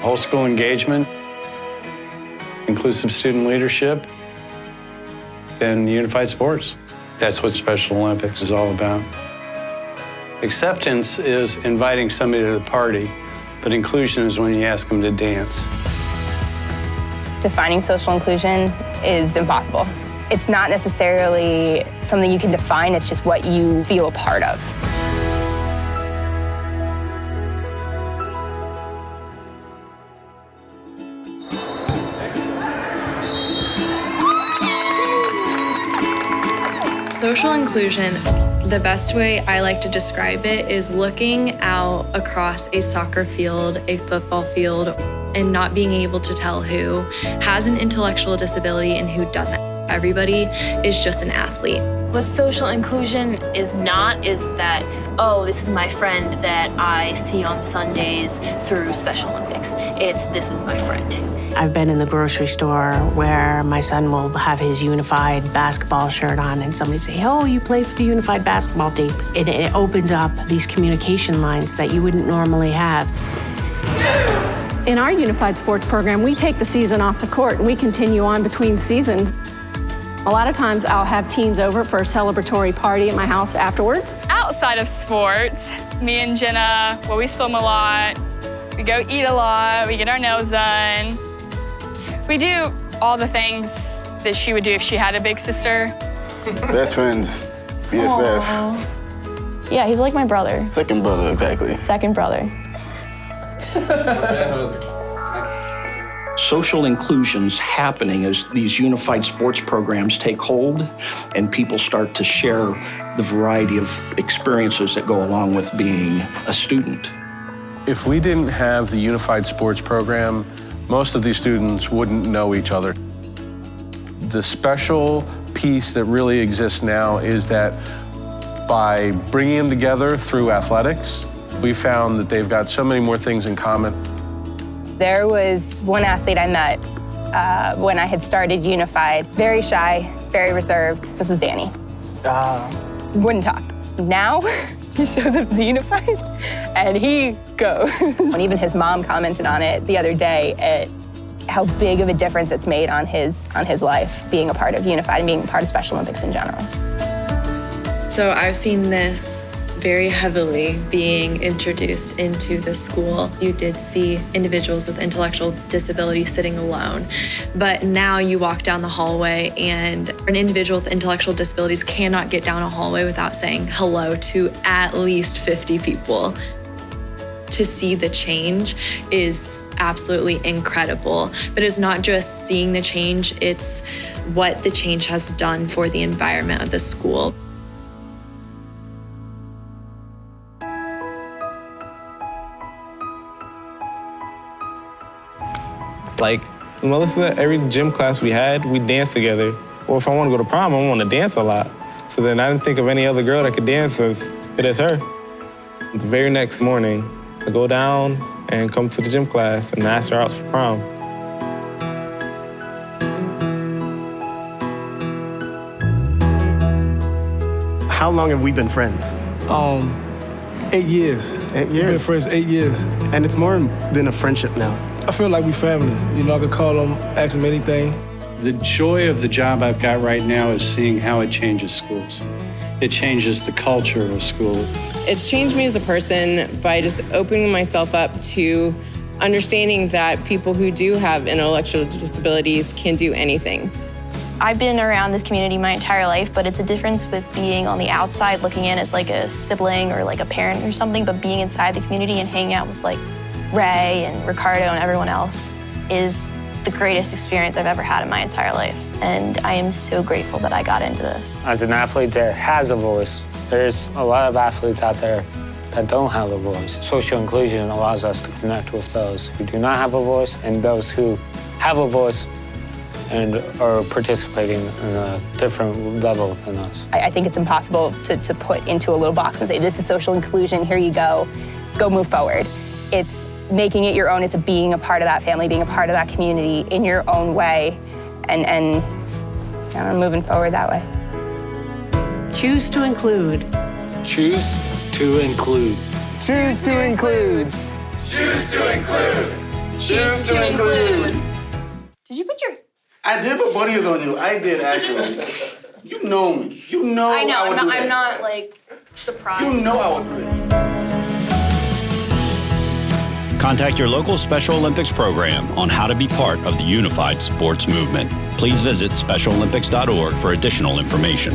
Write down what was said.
whole school engagement, inclusive student leadership, and unified sports. That's what Special Olympics is all about. Acceptance is inviting somebody to the party, but inclusion is when you ask them to dance. Defining social inclusion is impossible. It's not necessarily something you can define, it's just what you feel a part of. Social inclusion, the best way I like to describe it is looking out across a soccer field, a football field, and not being able to tell who has an intellectual disability and who doesn't. Everybody is just an athlete. What social inclusion is not is that, oh, this is my friend that I see on Sundays through Special Olympics. It's, this is my friend. I've been in the grocery store where my son will have his unified basketball shirt on and somebody say, oh, you play for the unified basketball team. It opens up these communication lines that you wouldn't normally have. In our unified sports program, we take the season off the court and we continue on between seasons. A lot of times I'll have teams over for a celebratory party at my house afterwards. Outside of sports, me and Jenna, well, we swim a lot, we go eat a lot, we get our nails done. We do all the things that she would do if she had a big sister. Best friends, BFF. Aww. Yeah, he's like my brother. Second brother, exactly. Second brother. Social inclusion's happening as these unified sports programs take hold and people start to share the variety of experiences that go along with being a student. If we didn't have the unified sports program, most of these students wouldn't know each other. The special piece that really exists now is that by bringing them together through athletics, we found that they've got so many more things in common. There was one athlete I met when I had started Unified. Very shy, very reserved. This is Danny. Wouldn't talk. Now, he shows up to Unified, and he goes. And even his mom commented on it the other day at how big of a difference it's made on his life, being a part of Unified and being a part of Special Olympics in general. So I've seen this very heavily being introduced into the school. You did see individuals with intellectual disabilities sitting alone, but now you walk down the hallway and an individual with intellectual disabilities cannot get down a hallway without saying hello to at least 50 people. To see the change is absolutely incredible, but it's not just seeing the change, it's what the change has done for the environment of the school. Like, Melissa, every gym class we had, we danced together. Or if I want to go to prom, I want to dance a lot. So then I didn't think of any other girl that could dance as good as her. The very next morning, I go down and come to the gym class and ask her out for prom. How long have we been friends? 8 years. 8 years? We've been friends 8 years. And it's more than a friendship now. I feel like we family. You know, I could call them, ask them anything. The joy of the job I've got right now is seeing how it changes schools. It changes the culture of a school. It's changed me as a person by just opening myself up to understanding that people who do have intellectual disabilities can do anything. I've been around this community my entire life, but it's a difference with being on the outside looking in as like a sibling or like a parent or something, but being inside the community and hanging out with like Ray and Ricardo and everyone else is the greatest experience I've ever had in my entire life. And I am so grateful that I got into this. As an athlete that has a voice, there's a lot of athletes out there that don't have a voice. Social inclusion allows us to connect with those who do not have a voice and those who have a voice and are participating in a different level than us. I think it's impossible to put into a little box and say, this is social inclusion, here you go move forward. It's making it your own, it's being a part of that family, being a part of that community in your own way, and moving forward that way. Choose to include. Choose to include. Choose to include. Choose to include. Choose to include. Did you put your... I did put bunnies on you. I did, actually. You know me. You know I know, would do that. I'm not like surprised. You know I would do that. Contact your local Special Olympics program on how to be part of the unified sports movement. Please visit SpecialOlympics.org for additional information.